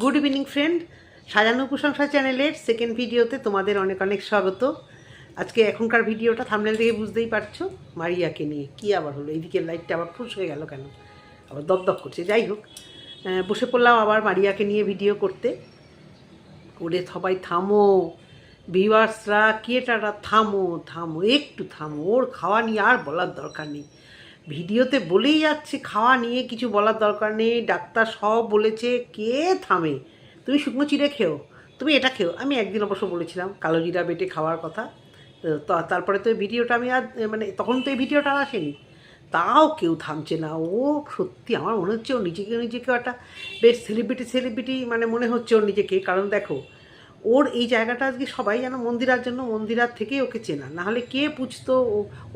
Good evening friend, সাজানো প্রশংসা চ্যানেলের সেকেন্ড ভিডিওতে তোমাদের অনেক অনেক স্বাগত। আজকে এখনকার ভিডিওটা থাম্বনেল থেকে বুঝতেই পারছো, মারিয়াকে নিয়ে। কি আবার হলো, এইদিকের লাইটটা আবার ফুস হয়ে গেল কেন, আবার দপদপ করছে। যাই হোক, বসে পড়লাম আবার মারিয়াকে নিয়ে ভিডিও করতে। ওরে সবাই থামো, ভিউয়ার্সরা, ক্রিয়েটাররা থামো থামো, একটু থামো। ওর খাওয়া নিয়ে আর বলার দরকার নেই। ভিডিওতে বলেই যাচ্ছে খাওয়া নিয়ে কিছু বলার দরকার নেই, ডাক্তার সব বলেছে, কে থামে? তুমি শুকনো চিড়ে খেও, তুমি এটা খেও। আমি একদিন অবশ্য বলেছিলাম কালো জিরা বেটে খাওয়ার কথা। তো তারপরে তো এই ভিডিওটা আমি আর মানে তখন তো এই ভিডিওটা আর আসেনি, তাও কেউ থামছে না। ও সত্যি আমার মনে হচ্ছে ও নিজেকেও একটা বেশ সেলিব্রিটি মানে মনে হচ্ছে ওর নিজেকে। কারণ দেখো, ওর এই জায়গাটা আজকে সবাই যেন মন্দিরার জন্য, মন্দিরার থেকেই ওকে চেনা, নাহলে কে পুছতো?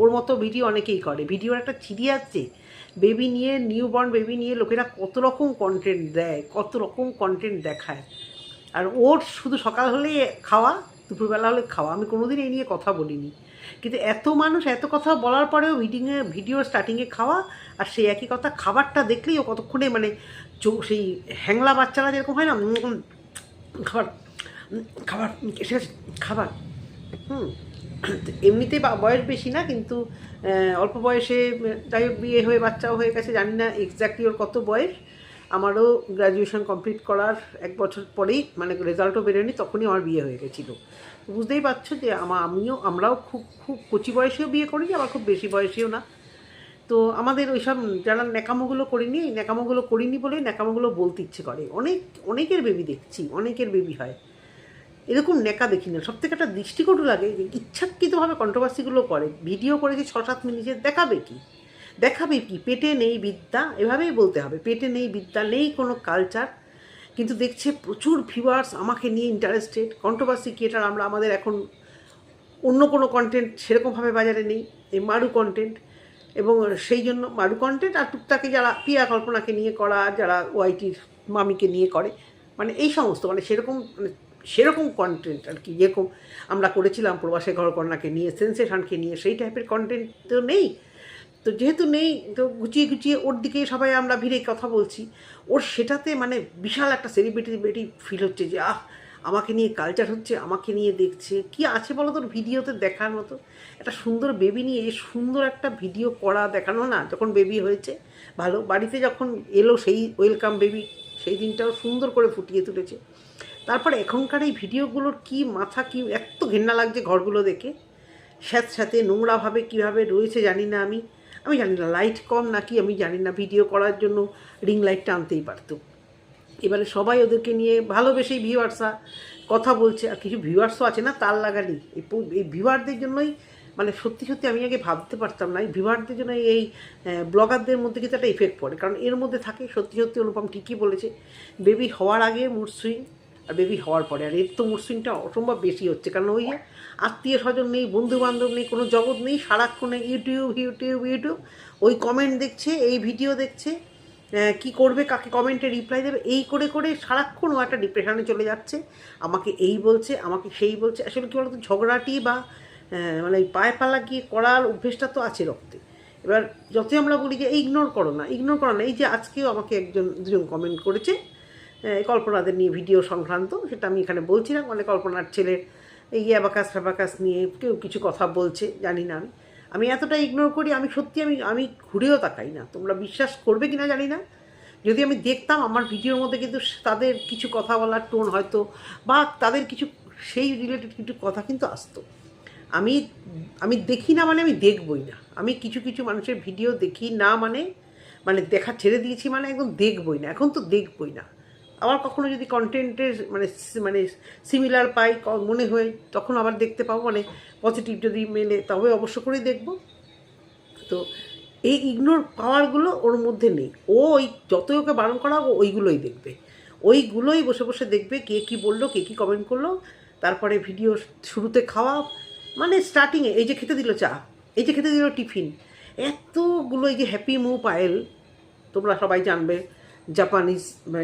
ওর মতো ভিডিও অনেকেই করে। ভিডিওর একটা চিড়ি আছে, বেবি নিয়ে, নিউবর্ন বেবি নিয়ে লোকেরা কত রকম কন্টেন্ট দেয়, কত রকম কন্টেন্ট দেখায়। আর ওর শুধু সকাল হলে খাওয়া, দুপুরবেলা হলে খাওয়া। আমি কোনোদিন এই নিয়ে কথা বলিনি, কিন্তু এত মানুষ এত কথা বলার পরেও ভিডিও স্টার্টিংয়ে খাওয়া, আর সেই একই কথা খাবারটা দেখলেই ও কতক্ষণে মানে সেই হ্যাংলা বাচ্চারা যেরকম হয় না, খাবার খাবার এসে গেছে, খাবার। এমনিতে বয়স বেশি না, কিন্তু অল্প বয়সে, যাই হোক, বিয়ে হয়ে বাচ্চাও হয়ে গেছে। জানি না এক্স্যাক্টলি ওর কত বয়স। আমারও গ্র্যাজুয়েশন কমপ্লিট করার 1 বছর পরেই, মানে রেজাল্টও বেরোয়নি তখনই আমার বিয়ে হয়ে গেছিলো। বুঝতেই পারছো যে আমরাও খুব খুব কচি বয়সেও বিয়ে করিনি, আবার খুব বেশি বয়সেও না। তো আমাদের ওইসব যারা ন্যাকামোগুলো করিনি, এই ন্যাকামোগুলো করিনি বলে ন্যাকামোগুলো বলতে ইচ্ছে করে। অনেকের বেবি দেখছি, অনেকের বেবি হয়, এরকম ন্যাকা দেখি না। সব থেকে একটা দৃষ্টিকটু লাগে যে ইচ্ছাকৃতভাবে কন্ট্রোভার্সিগুলো করে। ভিডিও করেছে 6-7 মিনিটের, দেখাবে কি? পেটে নেই বিদ্যা, এভাবেই বলতে হবে। পেটে নেই বিদ্যা, নেই কোনো কালচার, কিন্তু দেখছে প্রচুর ভিউয়ার্স আমাকে নিয়ে ইন্টারেস্টেড। কন্ট্রোভার্সি ক্রিয়েটার আমরা, আমাদের এখন অন্য কোনো কন্টেন্ট সেরকমভাবে বাজারে নেই, এই মারু কন্টেন্ট। এবং সেই জন্য মারু কন্টেন্ট, আর টুকটাকে যারা পিয়া কল্পনাকে নিয়ে করা, যারা ওয়াইটির মামিকে নিয়ে করে, মানে এই সমস্ত, মানে সেরকম কন্টেন্ট আর কি, যেরকম আমরা করেছিলাম প্রবাসে ঘরকন্যাকে নিয়ে, সেন্সেশনকে নিয়ে, সেই টাইপের কন্টেন্ট তো নেই। তো যেহেতু নেই, তো গুছিয়ে ওর দিকে সবাই আমরা ভিড়ে কথা বলছি। ওর সেটাতে মানে বিশাল একটা সেলিব্রিটি ফিল হচ্ছে যে আমাকে নিয়ে কালচার হচ্ছে, আমাকে নিয়ে দেখছে। কি আছে বলো তোর ভিডিওতে দেখার মতো? একটা সুন্দর বেবি নিয়ে সুন্দর একটা ভিডিও করা, দেখানো না? যখন বেবি হয়েছে ভালো, বাড়িতে যখন এলো সেই ওয়েলকাম বেবি, সেই দিনটাও সুন্দর করে ফুটিয়ে তুলেছে। তারপরে এখনকার এই ভিডিওগুলোর কি মাথা, কি এত ঘেন্না লাগছে ঘরগুলো দেখে। স্যাঁতস্যাঁতে নোংরাভাবে কীভাবে রয়েছে জানি না। আমি জানি না লাইট কম নাকি, আমি জানি না। ভিডিও করার জন্য রিং লাইটটা আনতেই পারতো। এবারে সবাই ওদেরকে নিয়ে ভালোবেসেই ভিউয়ার্সরা কথা বলছে। আর কিছু ভিউয়ার্সও আছে না তার লাগানি, এই ভিউয়ারদের জন্যই, মানে সত্যি আমি আগে ভাবতে পারতাম না, এই ভিউয়ারদের জন্য এই ব্লগারদের মধ্যে কিন্তু একটা ইফেক্ট পড়ে। কারণ এর মধ্যে থাকে সত্যি অনুপম ঠিকই বলেছে, বেবি হওয়ার আগে মুড সুইং, আর বেবি হওয়ার পরে। আর এর তো মুড সুইংটা অসম্ভব বেশি হচ্ছে, কারণ ওই যে আত্মীয় স্বজন নেই, বন্ধুবান্ধব নেই, কোনো জগৎ নেই, সারাক্ষণে ইউটিউব, ওই কমেন্ট দেখছে, এই ভিডিও দেখছে, কি করবে, কাকে কমেন্টে রিপ্লাই দেবে, এই করে সারাক্ষণ ও একটা ডিপ্রেশনে চলে যাচ্ছে। আমাকে এই বলছে, আমাকে সেই বলছে। আসলে কী বলতো, ঝগড়াটি বা মানে পায়ে পালা গিয়ে করার অভ্যেসটা তো আছে রক্তে। এবার যতই আমরা বলি যে ইগনোর করো না, এই যে আজকেও আমাকে দুজন কমেন্ট করেছে কল্পনাদের নিয়ে ভিডিও সংক্রান্ত, সেটা আমি এখানে বলছিলাম। মানে কল্পনার ছেলের এই অ্যাবাকাস নিয়ে কেউ কিছু কথা বলছে, জানি না। আমি এতটা ইগনোর করি, আমি সত্যি আমি ঘুরেও তাকাই না। তোমরা বিশ্বাস করবে কি না জানি না। যদি আমি দেখতাম আমার ভিডিওর মধ্যে কিন্তু তাদের কিছু কথা বলার টোন হয়তো, বা তাদের কিছু সেই রিলেটেড কিছু কথা কিন্তু আসতো। আমি দেখি না মানে আমি দেখবই না। আমি কিছু মানুষের ভিডিও দেখি না মানে দেখা ছেড়ে দিয়েছি, মানে একদম দেখবই না। এখন তো দেখবই না। আবার কখনো যদি কন্টেন্টের মানে সিমিলার পাই মনে হয়, তখন আবার দেখতে পাবো, মানে পজিটিভ যদি মেলে তবে অবশ্য করেই দেখব। তো এই ইগনোর পাওয়ারগুলো ওর মধ্যে নেই। ওই যতই ওকে বারণ করা হোক ওইগুলোই দেখবে, ওইগুলোই বসে দেখবে, কে কী বললো, কে কী কমেন্ট করলো। তারপরে ভিডিও শুরুতে খাওয়া, মানে স্টার্টিংয়ে এই যে খেতে দিল চা, এই যে খেতে দিল টিফিন, এতগুলো। এই যে হ্যাপি মু পায়েল, তোমরা সবাই জানবে,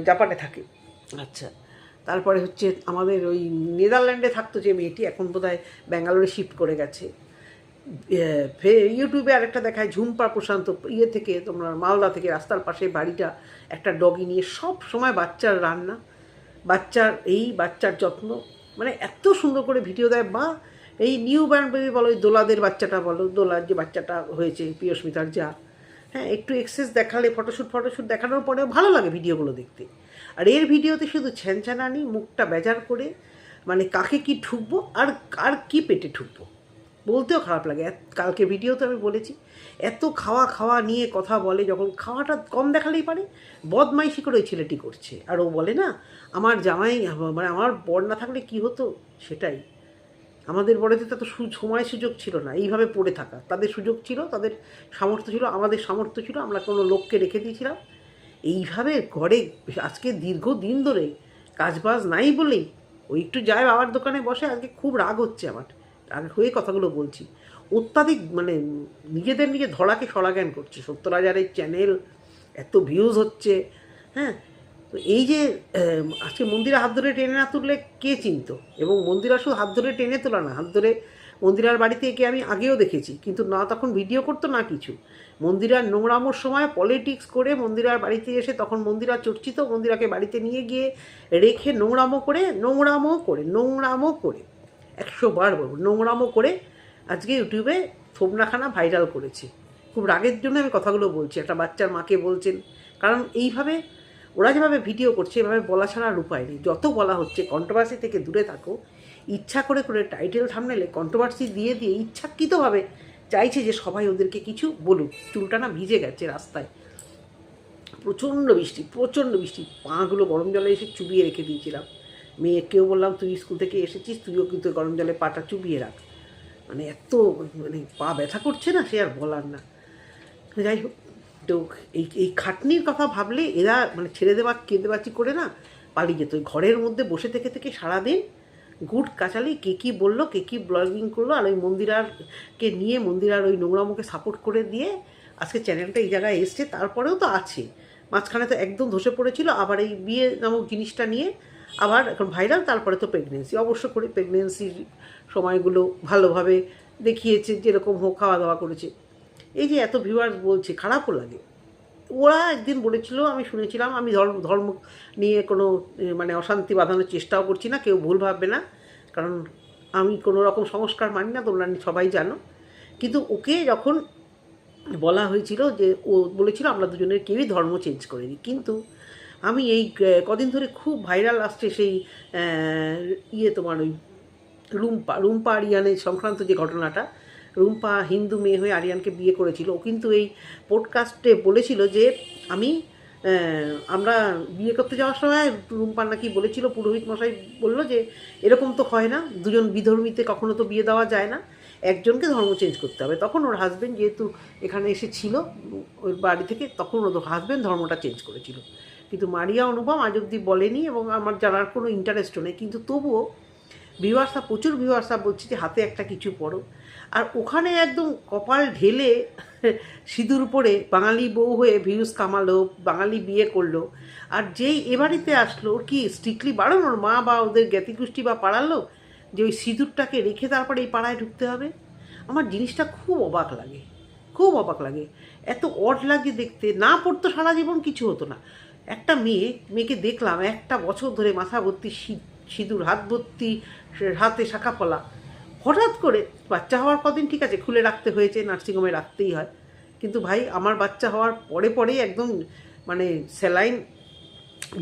জাপানে থাকে। আচ্ছা, তারপরে হচ্ছে আমাদের ওই নেদারল্যান্ডে থাকতো যে মেয়েটি, এখন বোধহয় ব্যাঙ্গালোরে শিফট করে গেছে। ইউটিউবে আরেকটা দেখায় ঝুম্পা প্রশান্ত থেকে তোমার মালদা থেকে রাস্তার পাশে বাড়িটা, একটা ডগি নিয়ে সব সময় বাচ্চার রান্না, বাচ্চার যত্ন, মানে এত সুন্দর করে ভিডিও দেয়। বা এই নিউ বর্ন বেবি বলো, ওই দোলাদের বাচ্চাটা বলো, দোলার যে বাচ্চাটা হয়েছে প্রিয়স্মিতার যা, হ্যাঁ একটু এক্সেস দেখালে, ফটোশ্যুট দেখানোর পরেও ভালো লাগে ভিডিওগুলো দেখতে। আর এর ভিডিওতে শুধু ছ্যানছ্যানানি, মুখটা বেজার করে, মানে কাকে কি ঠুকবো আর কি পেটে ঠুকবো বলতেও খারাপ লাগে। কালকে ভিডিওতে আমি বলেছি, এত খাওয়া নিয়ে কথা বলে, যখন খাওয়াটা কম দেখালেই পারে বদমাইশি করে ওই ছেলেটি করছে। আর ও বলে না আমার জামাই, মানে আমার বর না থাকলে কি হতো, সেটাই আমাদের বড়দের তো সময় সুযোগ ছিল না এইভাবে পড়ে থাকা। তাদের সুযোগ ছিল, তাদের সামর্থ্য ছিল, আমাদের সামর্থ্য ছিল, আমরা কোনো লোককে রেখে দিয়েছিলাম এইভাবে ঘরে। আজকে দীর্ঘদিন ধরে কাজবাজ নাই বলেই ওই একটু যায় বাবার দোকানে বসে। আজকে খুব রাগ হচ্ছে আমার, রাগ হয়ে কথাগুলো বলছি। অত্যাধিক মানে নিজেদের নিজে ধরাকে সরাজ্ঞান করছে। 70,000 চ্যানেল, এত ভিউজ হচ্ছে, হ্যাঁ। তো এই যে আজকে মন্দিরা হাত ধরে টেনে না তুললে কে চিনত? এবং মন্দিরা শুধু হাত ধরে টেনে তোলা না, হাত ধরে মন্দিরার বাড়িতে একে আমি আগেও দেখেছি, কিন্তু না তখন ভিডিও করতো না কিছু। মন্দিরার নোংরামোর সময় পলিটিক্স করে মন্দিরার বাড়িতে এসে তখন মন্দিরা চর্চিত, মন্দিরাকে বাড়িতে নিয়ে গিয়ে রেখে নোংরামো করে 100 বার বলবো, নোংরামো করে আজকে ইউটিউবে থোবনাখানা ভাইরাল করেছে। খুব রাগের জন্য আমি কথাগুলো বলছি। একটা বাচ্চার মাকে বলছেন, কারণ এইভাবে ওরা যেভাবে ভিডিও করছে এভাবে বলা ছাড়া আর উপায় নেই। যত বলা হচ্ছে কন্ট্রোভার্সি থেকে দূরে থাকো, ইচ্ছা করে টাইটেল থাম্বনেলে কন্ট্রোভার্সি দিয়ে ইচ্ছাকৃতভাবে চাইছে যে সবাই ওদেরকে কিছু বলুক। চুলটা না ভিজে গেছে রাস্তায়, প্রচণ্ড বৃষ্টি, পাগুলো গরম জলে এসে চুবিয়ে রেখে দিয়েছিলাম। মেয়েকেও বললাম তুই স্কুল থেকে এসেছিস, তুইও কিন্তু গরম জলে পাটা চুবিয়ে রাখ, মানে এত মানে পা ব্যথা করছে না, সে আর বলার না। যাই হোক, তো এই খাটনির কথা ভাবলে এরা মানে ছেড়ে দেওয়া কেঁদেবাচি করে না পালিয়ে যেত। ঘরের মধ্যে বসে থেকে সারাদিন গুড কাচালি, কে কী বললো, কে কী ব্লগিং করলো, আর ওই মন্দিরারকে নিয়ে মন্দিরার ওই নোংরামুখে সাপোর্ট করে দিয়ে আজকে চ্যানেলটা এই জায়গায় এসছে। তারপরেও তো আছে, মাঝখানে তো একদম ধসে পড়েছিল, আবার এই বিয়ে নামক জিনিসটা নিয়ে আবার এখন ভাইরাল। তারপরে তো প্রেগনেন্সি, অবশ্য করে প্রেগনেন্সির সময়গুলো ভালোভাবে দেখিয়েছে, যেরকম হোক খাওয়া দাওয়া করেছে। এই যে এত ভিউয়ার্স বলছে, খারাপও লাগে। ওরা একদিন বলেছিল, আমি শুনেছিলাম, আমি ধর্ম নিয়ে কোনো মানে অশান্তি বাঁধানোর চেষ্টাও করছি না, কেউ ভুল ভাববে না, কারণ আমি কোনো রকম সংস্কার মানি না, তোমরা সবাই জানো। কিন্তু ওকে যখন বলা হয়েছিল যে, ও বলেছিল আমরা দুজনের কেউই ধর্ম চেঞ্জ করিনি, কিন্তু আমি এই কদিন ধরে খুব ভাইরাল আসছে সেই তোমার ওই রুম্পা আরিয়ানের সংক্রান্ত যে ঘটনাটা, রুম্পা হিন্দু মেয়ে হয়ে আরিয়ানকে বিয়ে করেছিল। ও কিন্তু এই পডকাস্টে বলেছিল যে আমরা বিয়ে করতে যাওয়ার সময় রুম্পা নাকি বলেছিল, পুরোহিত মশাই বলল যে এরকম তো হয় না, দুজন বিধর্মীতে কখনো তো বিয়ে দেওয়া যায় না, একজনকে ধর্ম চেঞ্জ করতে হবে। তখন ওর হাজব্যান্ড যেহেতু এখানে এসেছিল ওর বাড়ি থেকে, তখন ওর হাজব্যান্ড ধর্মটা চেঞ্জ করেছিল। কিন্তু মারিয়া অনুপম আজ অব্দি বলেনি, এবং আমার জানার কোনো ইন্টারেস্টও নেই। কিন্তু তবুও প্রচুর ভিউয়ার্সরা বলছে যে হাতে একটা কিছু পড়ো। আর ওখানে একদম কপাল ঢেলে সিঁদুর পরে বাঙালি বউ হয়ে ভিউজ কামালো, বাঙালি বিয়ে করলো। আর যেই এবাড়িতে আসলো, ওর কি স্ট্রিক্টলি বাড়ানো, ওর মা বা ওদের জ্ঞাতিগোষ্ঠী বা পাড়ালো যে ওই সিঁদুরটাকে রেখে তারপরে এই পাড়ায় ঢুকতে হবে। আমার জিনিসটা খুব অবাক লাগে, এত অড লাগে দেখতে। না পড়তো সারা জীবন কিছু হতো না। একটা মেয়েকে দেখলাম একটা বছর ধরে মাথা ভর্তি সিঁদুর, হাত ভর্তি, হাতে শাখা পলা, হঠাৎ করে বাচ্চা হওয়ার কদিন ঠিক আছে খুলে রাখতে হয়েছে, নার্সিংহোমে রাখতেই হয়। কিন্তু ভাই আমার বাচ্চা হওয়ার পরেই একদম মানে স্যালাইন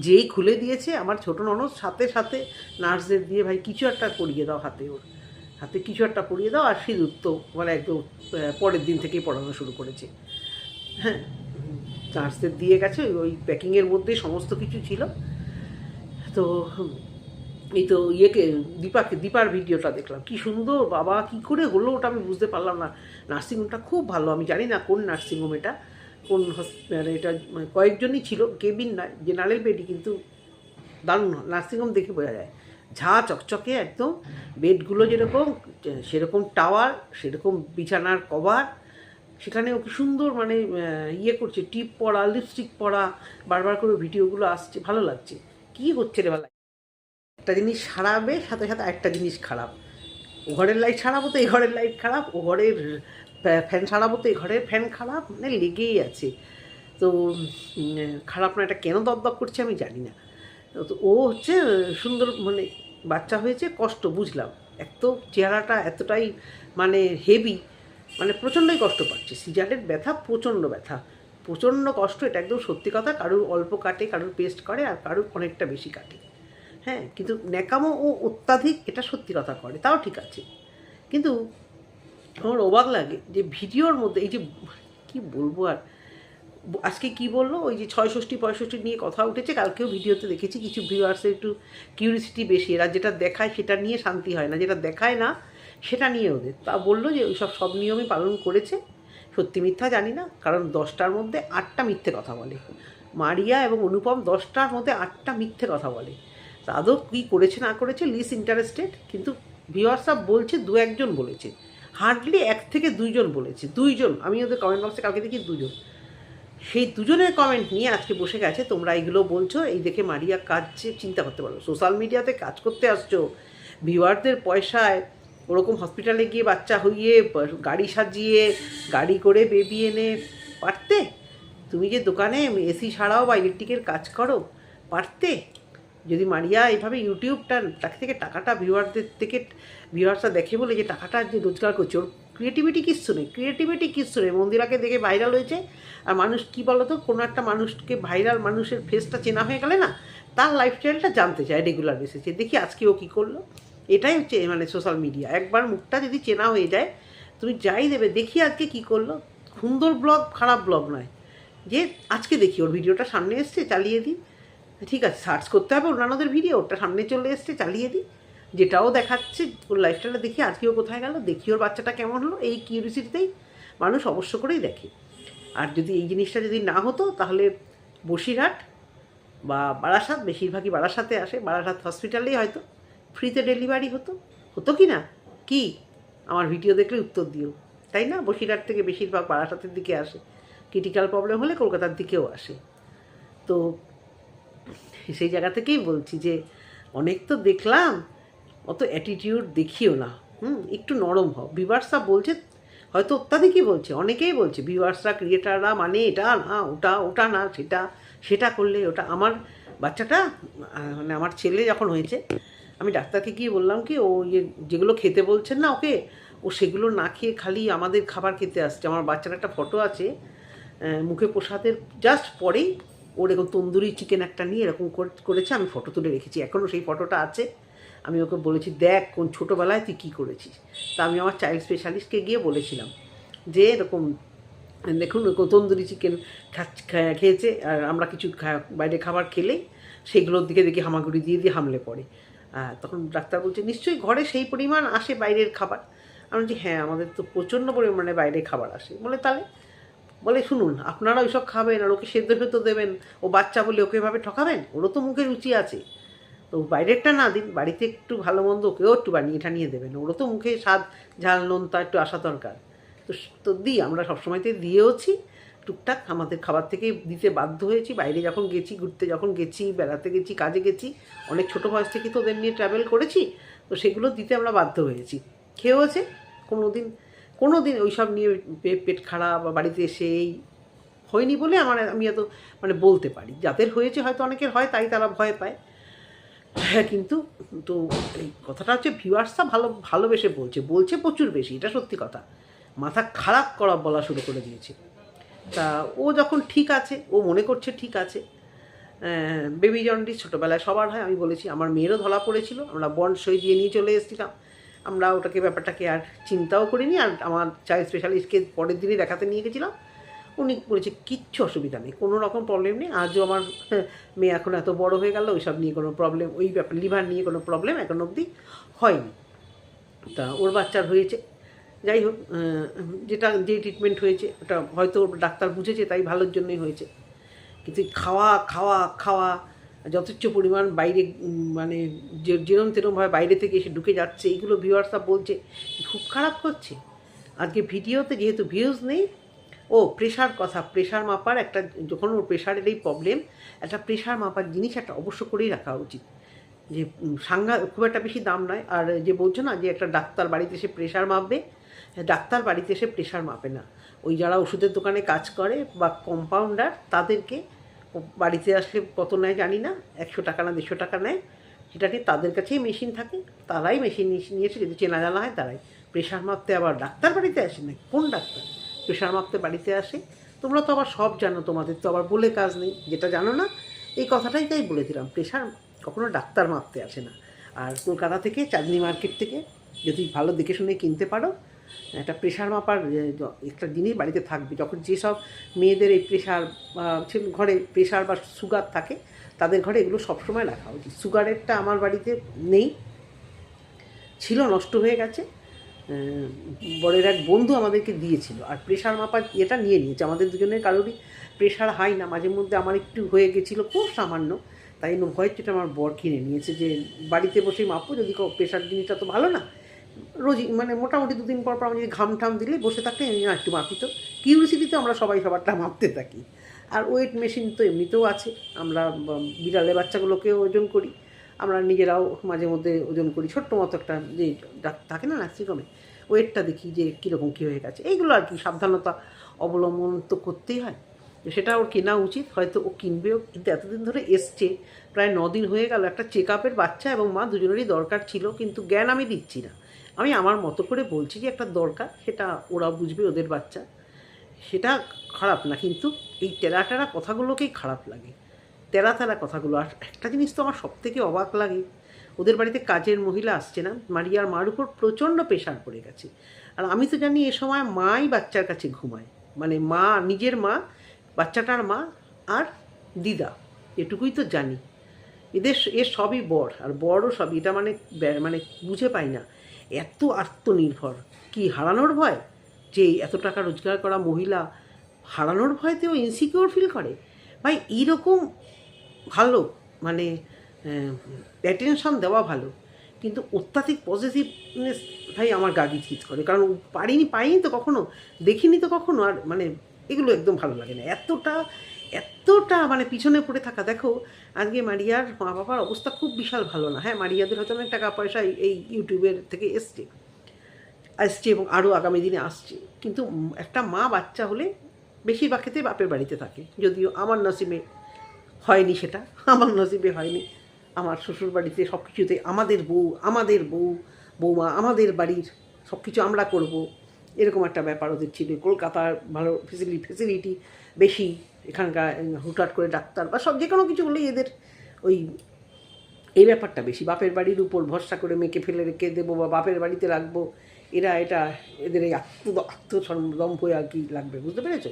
যেই খুলে দিয়েছে আমার ছোটো ননদ, সাথে নার্সদের দিয়ে ভাই কিছু একটা পরিয়ে দাও হাতে কিছু একটা পরিয়ে দাও। আর সিঁদুর তো মানে একদম পরের দিন থেকেই পড়ানো শুরু করেছে। হ্যাঁ, নার্সদের দিয়ে গেছে, ওই প্যাকিংয়ের মধ্যে সমস্ত কিছু ছিল। তো এই তো দীপার ভিডিওটা দেখলাম, কি সুন্দর, বাবা কি করে হলো ওটা আমি বুঝতে পারলাম না। নার্সিংহোমটা খুব ভালো, আমি জানি না কোন নার্সিংহোম এটা, কোন হসপিটাল এটা, মানে কয়েকজনই ছিল, কেবিন নয়, জেনারেল বেডই, কিন্তু দারুণ নার্সিংহোম দেখে বোঝা যায়। ঝা চকচকে একদম, বেডগুলো যেরকম সেরকম টাওয়ার, সেরকম বিছানার কভার, সেখানেও কি সুন্দর মানে করছে, টিপ পরা, লিপস্টিক পরা, বারবার করে ভিডিওগুলো আসছে, ভালো লাগছে। কী হচ্ছে রে বেলা, একটা জিনিস সারাবে সাথে আরেকটা জিনিস খারাপ। ও ঘরের লাইট সারাবো তো এই ঘরের লাইট খারাপ, ও ঘরের ফ্যান সারাবো তো এই ঘরের ফ্যান খারাপ, মানে লেগেই আছে। তো খারাপ না, এটা কেন দপদপ করছে আমি জানি না। তো ও হচ্ছে সুন্দর, মানে বাচ্চা হয়েছে কষ্ট বুঝলাম, এত চেহারাটা এতটাই মানে হেভি, মানে প্রচণ্ডই কষ্ট পাচ্ছে, সিজারের ব্যথা, প্রচণ্ড ব্যথা, প্রচণ্ড কষ্ট, এটা একদম সত্যি কথা। কারুর অল্প কাটে, কারুর পেস্ট করে, আর কারুর অনেকটা বেশি কাটে। হ্যাঁ, কিন্তু ন্যাকামো ও অত্যাধিক এটা সত্যি কথা করে, তাও ঠিক আছে। কিন্তু আমার অবাক লাগে যে ভিডিওর মধ্যে এই যে কী বলবো আর, আজকে কি বললো ওই যে 66-65 নিয়ে কথা উঠেছে, কালকেও ভিডিওতে দেখেছি কিছু ভিউয়ার্সের একটু কিউরিসিটি বেশি, এরা যেটা দেখায় সেটা নিয়ে শান্তি হয় না, যেটা দেখায় না সেটা নিয়ে ওদের। তা বললো যে ওই সব নিয়মই পালন করেছে, সত্যি মিথ্যা জানি না, কারণ 10টার মধ্যে 8টা মিথ্যে কথা বলে, মারিয়া এবং অনুপম 10টার মধ্যে 8টা মিথ্যে কথা বলে। তা আদৌ কী করেছে না করেছে লিস্ট ইন্টারেস্টেড, কিন্তু ভিউয়ার্সরা বলছে 2-1 জন বলেছে, হার্ডলি 1 থেকে 2 জন বলেছে, 2 জন, আমি ওদের কমেন্ট বক্সে কালকে দেখি 2 জন, সেই 2 জনের কমেন্ট নিয়ে আজকে বসে গেছে, তোমরা এইগুলো বলছো, এই দেখে মারিয়া কাজ চিন্তা করতে পারো, সোশ্যাল মিডিয়াতে কাজ করতে আসছো, ভিউয়ারদের পয়সায় ওরকম হসপিটালে গিয়ে বাচ্চা হইয়ে গাড়ি সাজিয়ে গাড়ি করে বেবি এনে পারতে? তুমি যে দোকানে এসি ছাড়াও বা ইলেকট্রিকের কাজ করো, পারতে? যদি মারিয়া এইভাবে ইউটিউবটা তাকে থেকে টাকাটা ভিউয়ারদের থেকে, ভিউয়ার্সরা দেখে বলে যে টাকাটা যে রোজগার করছে, ওর ক্রিয়েটিভিটি কিচ্ছু নেই, মন্দিরাকে দেখে ভাইরাল হয়েছে। আর মানুষ কী বলো তো, কোনো একটা মানুষকে ভাইরাল, মানুষের ফেসটা চেনা হয়ে গেলে না তার লাইফস্টাইলটা জানতে চায় রেগুলার বেসিসে। দেখি আজকে ও কী করলো, এটাই হচ্ছে মানে সোশ্যাল মিডিয়া, একবার মুখটা যদি চেনা হয়ে যায় তুমি যাই দেবে। দেখি আজকে কী করলো, সুন্দর ব্লগ, খারাপ ব্লগ নয়, যে আজকে দেখি ওর ভিডিওটা সামনে এসছে, চালিয়ে দিই, ঠিক আছে, সার্চ করতে হবে অন্যান্যদের ভিডিও, ওটা সামনে চলে এসছে, চালিয়ে দিই, যেটাও দেখাচ্ছে ওর লাইফস্টাইলটা দেখি, আজকেও কোথায় গেল, দেখি ওর বাচ্চাটা কেমন হলো, এই কিউরিসিটিতেই মানুষ অবশ্য করেই দেখে। আর যদি এই জিনিসটা যদি না হতো তাহলে বসিরহাট বা বারাসাত, বেশিরভাগই বারাসাতে আসে, বারাসাত হসপিটালেই হয়তো ফ্রিতে ডেলিভারি হতো, হতো কি না? কি আমার ভিডিও দেখলে উত্তর দিও, তাই না? বসিরহাট থেকে বেশিরভাগ বারাসাতের দিকে আসে, ক্রিটিক্যাল প্রবলেম হলে কলকাতার দিকেও আসে। তো সেই জায়গা থেকেই বলছি যে অনেক তো দেখলাম, অত অ্যাটিটিউড দেখিও না, একটু নরম হও। ভিউয়ার্সরা বলছে, হয়তো অত্যাধিকই বলছে, অনেকেই বলছে ভিউয়ার্সরা, ক্রিয়েটাররা, মানে এটা না ওটা না সেটা করলে ওটা। আমার বাচ্চাটা মানে আমার ছেলে যখন হয়েছে, আমি ডাক্তারকে গিয়ে বললাম কি, ও যেগুলো খেতে বলছেন না ওকে, ও সেগুলো না খেয়ে খালি আমাদের খাবার খেতে আসছে। আমার বাচ্চার একটা ফটো আছে, মুখে প্রসাদের জাস্ট পরেই ওর এরকম তন্দুরি চিকেন একটা নিয়ে এরকম করেছে, আমি ফটো তুলে রেখেছি, এখনও সেই ফটোটা আছে। আমি ওকে বলেছি, দেখ কোন ছোটোবেলায় তুই কী করেছিস। তা আমি আমার চাইল্ড স্পেশালিস্টকে গিয়ে বলেছিলাম যে এরকম দেখুন তন্দুরি চিকেন খেয়েছে, আর আমরা কিছু বাইরে খাবার খেলেই সেইগুলোর দিকে দেখি হামাগুড়ি দিয়ে হামলে পড়ে। তখন ডাক্তার বলছে, নিশ্চয়ই ঘরে সেই পরিমাণ আসে বাইরের খাবার? আমি বলছি, হ্যাঁ, আমাদের তো প্রচণ্ড পরিমাণে বাইরে খাবার আসে। বলে তাহলে, বলে শুনুন, আপনারা ওইসব খাবেন আর ওকে সেদ্ধ ফেদ্ধ দেবেন, ও বাচ্চা বলে ওকে এভাবে ঠকাবেন? ওরও তো মুখে রুচি আছে, তো বাইরেরটা না দিন, বাড়িতে একটু ভালো মন্দ ওকেও একটু বানিয়ে ঠানিয়ে দেবেন, ওরও তো মুখে স্বাদ, ঝাল, নুন তা একটু আসা দরকার। তো দিই, আমরা সবসময়তে দিয়েওছি, টুকটাক আমাদের খাবার থেকে দিতে বাধ্য হয়েছি। বাইরে যখন গেছি, ঘুরতে যখন গেছি, বেড়াতে গেছি, কাজে গেছি, অনেক ছোটো বয়স থেকে তো ওদের নিয়ে ট্রাভেল করেছি, তো সেগুলো দিতে আমরা বাধ্য হয়েছি, খেয়েওছে। কোনো দিন ওই সব নিয়ে পেট খারাপ বা বাড়িতে এসে এই হয়নি বলে আমি এত মানে বলতে পারি। যাদের হয়েছে হয়তো অনেকের হয়, তাই তারা ভয় পায়। হ্যাঁ, কিন্তু তো এই কথাটা হচ্ছে ভিউয়ার্সরা ভালোবেসে বলছে প্রচুর বেশি, এটা সত্যি কথা। মাথা খারাপ করা বলা শুরু করে দিয়েছে। তা ও যখন ঠিক আছে, ও মনে করছে ঠিক আছে, বেবি জন্ডিস ছোটোবেলায় সবার হয়, আমি বলেছি, আমার মেয়েরও ধরা পড়েছিল, আমরা বন্ড সই দিয়ে নিয়ে চলে এসেছিলাম, আমরা ব্যাপারটাকে আর চিন্তাও করিনি। আর আমার চাইল্ড স্পেশালিস্টকে পরের দিনই দেখাতে নিয়ে গেছিলাম, উনি বলেছে কিচ্ছু অসুবিধা নেই, কোনো রকম প্রবলেম নেই। আজও আমার মেয়ে এখন এত বড় হয়ে গেল, ওই সব নিয়ে কোনো প্রবলেম, ওই ব্যাপার লিভার নিয়ে কোনো প্রবলেম এখন অবধি হয়নি। তা ওর বাচ্চার হয়েছে, যাই হোক, যে ট্রিটমেন্ট হয়েছে ওটা হয়তো ডাক্তার বুঝেছে, তাই ভালোর জন্যই হয়েছে। কিন্তু খাওয়া যথেচ্ছ পরিমাণ বাইরে, মানে যেরম তেরমভাবে বাইরে থেকে এসে ঢুকে যাচ্ছে, এইগুলো ভিউয়ার্সরা বলছে খুব খারাপ করছে। আজকে ভিডিওতে যেহেতু ভিউজ নেই, প্রেশার মাপার একটা, যখন ওর প্রেশারের এই প্রবলেম, একটা প্রেশার মাপার জিনিস একটা অবশ্য করেই রাখা উচিত। যে খুব একটা বেশি দাম নয়। আর যে বলছো না যে একটা ডাক্তার বাড়িতে এসে প্রেশার মাপবে, ডাক্তার বাড়িতে এসে প্রেশার মাপে না। ওই যারা ওষুধের দোকানে কাজ করে বা কম্পাউন্ডার, তাদেরকে বাড়িতে আসলে কত নেয় জানি না, 100 টাকা না 150 টাকা নেয়, সেটা নিয়ে তাদের কাছেই মেশিন থাকে, তারাই মেশিন নিয়েছে, যদি চেনা জানা হয় তারাই। প্রেশার মাপতে আবার ডাক্তার বাড়িতে আসে নাকি? কোন ডাক্তার প্রেশার মাপতে বাড়িতে আসে? তোমরা তো আবার সব জানো, তোমাদের তো আবার বলে কাজ নেই, যেটা জানো না এই কথাটাই তাই বলে দিলাম। প্রেশার কখনো ডাক্তার মাপতে আসে না। আর কলকাতা থেকে, চাঁদনি মার্কেট থেকে যদি ভালো দেখে শুনে কিনতে পারো, একটা প্রেশার মাপার একটা জিনিস বাড়িতে থাকবে। যখন যেসব মেয়েদের এই প্রেশার ঘরে প্রেশার বা সুগার থাকে, তাদের ঘরে এগুলো সবসময় রাখা উচিত। সুগারেরটা আমার বাড়িতে নেই, ছিল, নষ্ট হয়ে গেছে। বরের এক বন্ধু আমাদেরকে দিয়েছিল, আর প্রেশার মাপার এটা নিয়ে নিয়েছে। আমাদের দুজনের কারোরই প্রেশার হাই না, মাঝে মধ্যে আমার একটু হয়ে গেছিলো, খুব সামান্য, তাই ভয়ের যেটা আমার বর কিনে নিয়েছে যে বাড়িতে বসেই মাপবো, যদি প্রেশার জিনিসটা তো ভালো না, রোজই মানে মোটামুটি 2 দিন পর পর আমি যদি ঘাম টাম দিলে বসে থাকলে একটু মাপি, তো কিউরিসিটিতে আমরা সবাই সবারটা মাপতে থাকি। আর ওয়েট মেশিন তো এমনিতেও আছে, আমরা বিড়ালের বাচ্চাগুলোকেও ওজন করি, আমরা নিজেরাও মাঝে মধ্যে ওজন করি, ছোট্ট মতো একটা যে থাকে না নার্সিংহোমে, ওয়েটটা দেখি যে কীরকম কী হয়ে গেছে। এইগুলো আর কি সাবধানতা অবলম্বন তো করতেই হয়, সেটা ওর কেনা উচিত, হয়তো ও কিনবেও। কিন্তু এতদিন ধরে এসছে, প্রায় 9 দিন হয়ে গেল, একটা চেক আপের বাচ্চা এবং মা দুজনেরই দরকার ছিল, কিন্তু জ্ঞান আমি দিচ্ছি না। আমি আমার মতো করে বলছি যে একটা দরকার, সেটা ওরা বুঝবে, ওদের বাচ্চা, সেটা খারাপ না। কিন্তু এই টেরা কথাগুলোকেই খারাপ লাগে, তেরা কথাগুলো। আর একটা জিনিস তো আমার সবথেকে অবাক লাগে, ওদের বাড়িতে কাজের মহিলা আসছে না, মারিয়ার মার উপর প্রচণ্ড প্রেশার পড়ে গেছে। আর আমি তো জানি এ সময় মাই বাচ্চার কাছে ঘুমায়, মানে মা, নিজের মা, বাচ্চাটার মা আর দিদা, এটুকুই তো জানি। এর সবই বর, আর বড়ও সবই, এটা মানে মানে বুঝে পাই না। এত আত্মনির্ভর, কি হারানোর ভয়? যে এত টাকা রোজগার করা মহিলা হারানোর ভয়তেও ইনসিকিওর ফিল করে? ভাই এইরকম ভালো, মানে অ্যাটেনশন দেওয়া ভালো, কিন্তু অত্যাধিক পজিটিভনেস ভাই আমার গা গিজ করে, কারণ পাইনি তো কখনো, দেখিনি তো কখনো। আর মানে এগুলো একদম ভালো লাগে না, এতটা মানে পিছনে পড়ে থাকা। দেখো আজকে মারিয়ার মা বাবার অবস্থা খুব বিশাল ভালো না। হ্যাঁ, মারিয়াদের হয়তো অনেক টাকা পয়সা এই ইউটিউবের থেকে আসছে এবং আরও আগামী দিনে আসছে, কিন্তু একটা মা বাচ্চা হলে বেশিরভাগ ক্ষেত্রে বাপের বাড়িতে থাকে। যদিও আমার নসিবে হয়নি সেটা, আমার নসিবে হয়নি। আমার শ্বশুর বাড়িতে সব কিছুতে আমাদের বৌমা, আমাদের বাড়ির সব কিছু আমরা করব, এরকম একটা ব্যাপার ওদের ছিল। কলকাতার ভালো ফেসিলিটি বেশি, এখানকার হুটহাট করে ডাক্তার বা সব যে কোনো কিছু হলেই এদের এই ব্যাপারটা বেশি। বাপের বাড়ির উপর ভরসা করে মেয়েকে ফেলে রেখে দেবো বা বাপের বাড়িতে রাখবো, এদের এই আত্মদম্ভ আর কি লাগবে, বুঝতে পেরেছো?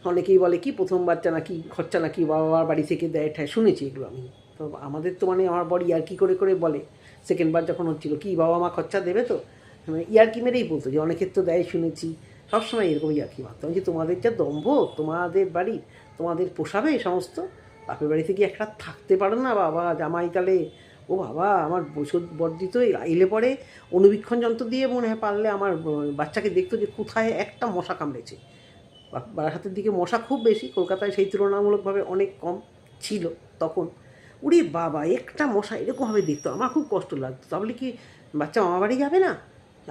অনেকেই বলে কি প্রথম বাচ্চা নাকি খরচা নাকি বাবার বাড়ি থেকে দেয় ঠায়, শুনেছি এগুলো আমি। তো আমাদের তো মানে আমার বড় ইয়ার্কি করে বলে, সেকেন্ডবার যখন হচ্ছিলো, কি বাবা মা খরচা দেবে তো, ইয়ার্কি মেরেই বলতো যে অনেকের তো দেয় শুনেছি, সবসময় এরকম ইয়ার্কি মারতো। আমি যে তোমাদের যা দম্ভ, তোমাদের বাড়ি, তোমাদের পোষাবে এই সমস্ত, বাপের বাড়িতে গিয়ে একটা থাকতে পারো না বাবা, জামাইকালে ও বাবা আমার বর্ধিত এলে পরে অনুবীক্ষণ যন্ত্র দিয়ে মনে হয় পারলে আমার বাচ্চাকে দেখতো যে কোথায় একটা মশা কামড়েছে। বারাসাতের দিকে মশা খুব বেশি, কলকাতায় সেই তুলনামূলকভাবে অনেক কম ছিল তখন। উড়ে বাবা একটা মশা এরকমভাবে দেখতো, আমার খুব কষ্ট লাগতো। তাহলে কি বাচ্চা মামা বাড়ি যাবে না?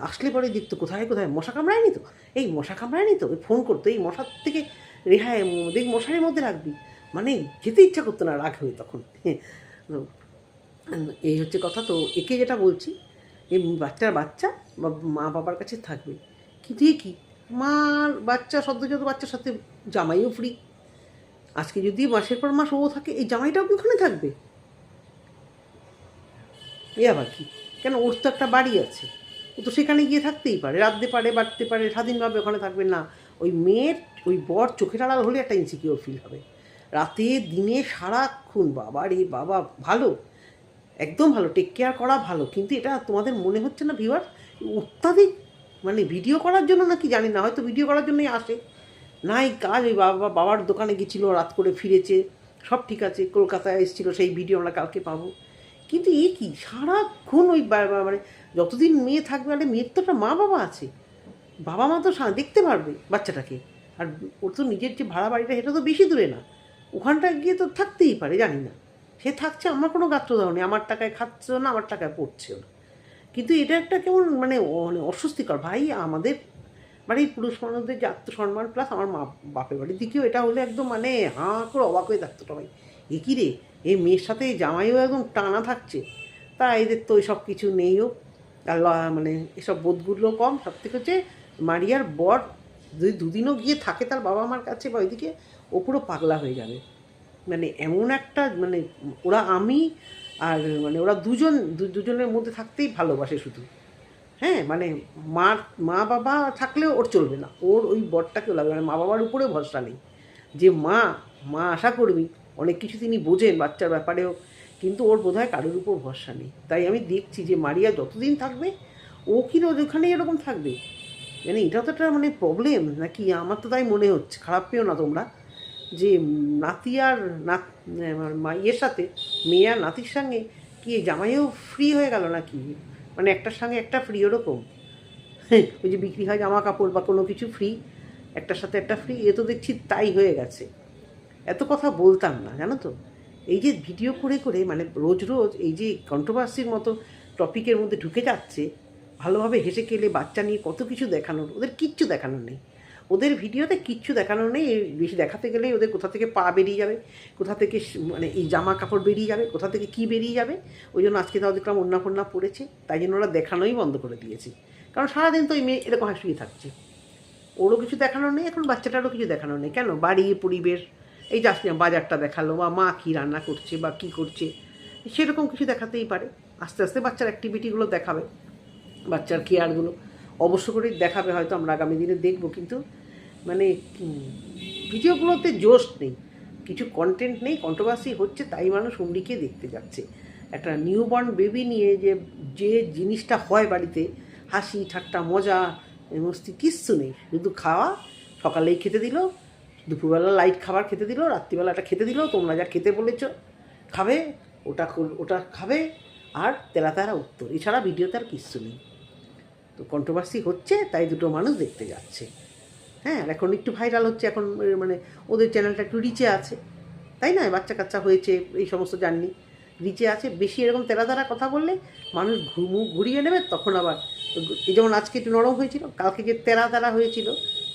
আসলে পরে দেখতো কোথায় মশা কামড়ায়নি তো, মশা কামড়ায়নি তো, ফোন করতো এই মশার থেকে রেহাই, দেখ মশারির মধ্যে রাখবি, মানে যেতে ইচ্ছা করতো না, রাগ হয়ে তখন। এই হচ্ছে কথা। তো একে যেটা বলছি, এই বাচ্চা বা মা বাবার কাছে থাকবে, কিন্তু এ কি মার বাচ্চা, সদ্যজাত বাচ্চার সাথে জামাইও ফ্রি। আজকে যদি মাসের পর মাস ও থাকে, এই জামাইটাও কি ওখানে থাকবে? এ আবার কি? কেন, ওর তো একটা বাড়ি আছে, ও তো সেখানে গিয়ে থাকতেই পারে, রাঁধতে পারে, বাড়তে পারে, স্বাধীনভাবে ওখানে থাকবে না। ওই মেয়ের ওই বর চোখের আড়াল হলে একটা ইনসিকিওর ফিল হবে। রাতে দিনে সারাক্ষণ বাবা রে বাবা, ভালো, একদম ভালো, টেক কেয়ার করা ভালো, কিন্তু এটা তোমাদের মনে হচ্ছে না ভিউয়ার অত্যাধিক, মানে ভিডিও করার জন্য নাকি জানি না, হয়তো ভিডিও করার জন্যই আসে, নাই কাজ। ওই বাবার দোকানে গেছিলো, রাত করে ফিরেছে, সব ঠিক আছে, কলকাতায় এসেছিলো, সেই ভিডিও আমরা কালকে পাবো। কিন্তু এ কি সারাক্ষণ ওই মানে যতদিন মেয়ে থাকবে, মানে মেয়ের তো একটা মা বাবা আছে, বাবা মা তো দেখতে পারবে বাচ্চাটাকে। আর ওর তো নিজের যে ভাড়া বাড়িটা, সেটা তো বেশি দূরে না, ওখানটায় গিয়ে তো থাকতেই পারে, জানি না। সে থাকছে, আমার কোনো গাত্র দাও নেই, আমার টাকায় খাচ্ছেও না, আমার টাকায় পড়ছেও না। কিন্তু এটা একটা কেমন মানে অস্বস্তিকর ভাই। আমাদের বাড়ির পুরুষ মানুষদের যে আত্মসম্মান প্লাস আমার মা বাপের বাড়ির দিকেও এটা হলে একদম মানে হাঁ করে অবাক হয়ে থাকতো সবাই, এ কী রে, এই মেয়ের সাথে জামাইও একদম টানা থাকছে। তা এদের তো সব কিছু নেইও, আর মানে এসব বোধগুলো কম। সব থেকে হচ্ছে মারিয়ার বর যদি দুদিনও গিয়ে থাকে তার বাবা মার কাছে বা ওইদিকে, ও পুরো পাগলা হয়ে যাবে। মানে এমন একটা মানে ওরা আমি আর মানে ওরা দুজনের মধ্যে থাকতেই ভালোবাসে শুধু। হ্যাঁ, মানে মা বাবা থাকলেও ওর চলবে না, ওর ওই বরটাকেও লাগবে, মানে মা বাবার উপরে ভরসা নেই। যে মা আশা করবি অনেক কিছু তিনি বোঝেন বাচ্চার ব্যাপারেও, কিন্তু ওর বোধহয় কারোর উপর ভরসা নেই। তাই আমি দেখছি যে মারিয়া যতদিন থাকবে ও কি ওখানেই এরকম থাকবে। মানে এটা তো একটা মানে প্রবলেম নাকি, আমার তো তাই মনে হচ্ছে। খারাপ পেও না তোমরা, যে নাতি আর ইয়ের সাথে, মেয়ে আর নাতির সঙ্গে কি জামাইও ফ্রি হয়ে গেল নাকি, মানে একটার সঙ্গে একটা ফ্রি ওরকম। ওই যে বিক্রি হয় জামা কাপড় বা কোনো কিছু ফ্রি, একটার সাথে একটা ফ্রি, এ তো দেখছি তাই হয়ে গেছে। এত কথা বলতাম না জানো তো, এই যে ভিডিও করে করে মানে রোজ রোজ এই যে কন্ট্রোভার্সির মতো টপিকের মধ্যে ঢুকে যাচ্ছে, ভালোভাবে হেসে খেলে বাচ্চা নিয়ে কত কিছু দেখানোর, ওদের কিচ্ছু দেখানোর নেই। ওদের ভিডিওতে কিচ্ছু দেখানোর নেই। বেশি দেখাতে গেলেই ওদের কোথা থেকে পা বেরিয়ে যাবে, কোথা থেকে মানে এই জামা কাপড় বেরিয়ে যাবে, কোথা থেকে কী বেরিয়ে যাবে। ওই জন্য আজকে তাও দেখলাম ওড়না ফোড়না পড়েছে, তাই জন্য ওরা দেখানোই বন্ধ করে দিয়েছে। কারণ সারাদিন তো ওই মেয়ে এরকম হাসিয়ে থাকছে, ওরও কিছু দেখানোর নেই, এখন বাচ্চাটারও কিছু দেখানোর নেই। কেন বাড়ি পরিবেশ, এই যাস না বাজারটা দেখালো, বা মা কী রান্না করছে বা কী করছে, সেরকম কিছু দেখাতেই পারে। আস্তে আস্তে বাচ্চার অ্যাক্টিভিটিগুলো দেখাবে, বাচ্চার কেয়ারগুলো অবশ্য করেই দেখাবে, হয়তো আমরা আগামী দিনে দেখব। কিন্তু মানে ভিডিওগুলোতে জোশ নেই, কিছু কন্টেন্ট নেই, কন্ট্রোভার্সি হচ্ছে, তাই মানুষ হুমড়িকে দেখতে যাচ্ছে। একটা নিউবর্ন বেবি নিয়ে যে জিনিসটা হয় বাড়িতে, হাসি ঠাট্টা মজা মস্তি কিচ্ছু নেই, শুধু খাওয়া। সকালেই খেতে দিল, দুপুরবেলা লাইট খাবার খেতে দিল, রাত্রিবেলা একটা খেতে দিল, তোমরা যা খেতে বলেছ খাবে, ওটা খাবে, আর তেরা উত্তর, এছাড়া ভিডিওতে আর কিচ্ছু নেই। তো কন্ট্রোভার্সি হচ্ছে, তাই দুটো মানুষ দেখতে যাচ্ছে। হ্যাঁ, আর এখন একটু ভাইরাল হচ্ছে, এখন মানে ওদের চ্যানেলটা একটু রিচে আছে, তাই না? বাচ্চা কাচ্চা হয়েছে, এই সমস্ত জাননি, রিচে আছে। বেশি এরকম তেরা কথা বললে মানুষ মুখ ঘুরিয়ে নেবে, তখন আবার এই যেমন আজকে একটু নরম হয়েছিল, কালকে যে তেরা হয়েছিল,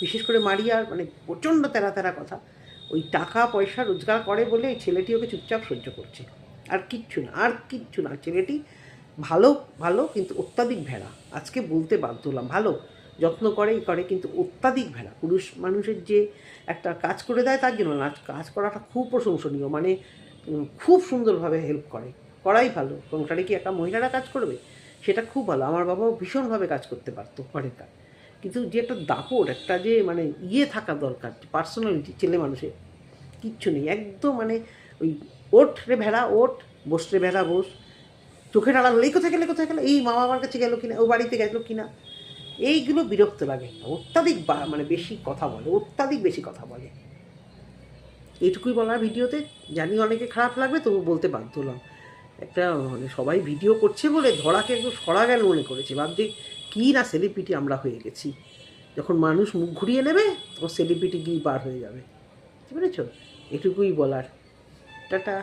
বিশেষ করে মারিয়ার মানে প্রচণ্ড তেরা কথা, ওই টাকা পয়সা রোজগার করে বলে এই ছেলেটি ওকে চুপচাপ সহ্য করছে, আর কিচ্ছু না। ছেলেটি ভালো কিন্তু অত্যাধিক ভেড়া, আজকে বলতে বাধ্য হলাম। ভালো যত্ন করে কিন্তু অত্যাধিক ভেড়া। পুরুষ মানুষের যে একটা কাজ করে দেয় তার জন্য না, কাজ করাটা খুব প্রশংসনীয়, মানে খুব সুন্দরভাবে হেল্প করাই ভালো। সংসারে কি একটা মহিলারা কাজ করবে, সেটা খুব ভালো। আমার বাবাও ভীষণভাবে কাজ করতে পারতো ঘরের কাজ, কিন্তু যে একটা দাপট, একটা যে মানে থাকা দরকার, পার্সোনালিটি ছেলে মানুষের কিচ্ছু নেই একদম। মানে ওই ওঠ রে ভেড়া ওঠ, বস রে ভেড়া বস, চোখের আড়াল হলে কোথায় গেলে, এই মা বাবার কাছে গেল কিনা, ও বাড়িতে গেল কিনা, এইগুলো বিরক্ত লাগে। অত্যাধিক মানে বেশি কথা বলে, অত্যাধিক বেশি কথা বলে। এইটুকুই বলার ভিডিওতে, জানি অনেকে খারাপ লাগবে, তবু বলতে বাধ্য হলাম। একটা মানে সবাই ভিডিও করছে বলে ধরাকে একটু সরা গেল মনে করেছে, ভাবছি কী না সেলিব্রিটি আমরা হয়ে গেছি। যখন মানুষ মুখ ঘুরিয়ে নেবে তখন সেলিব্রিটি গিয়ে বার হয়ে যাবে, বুঝতে পেরেছ? এটুকুই বলার। টাটা।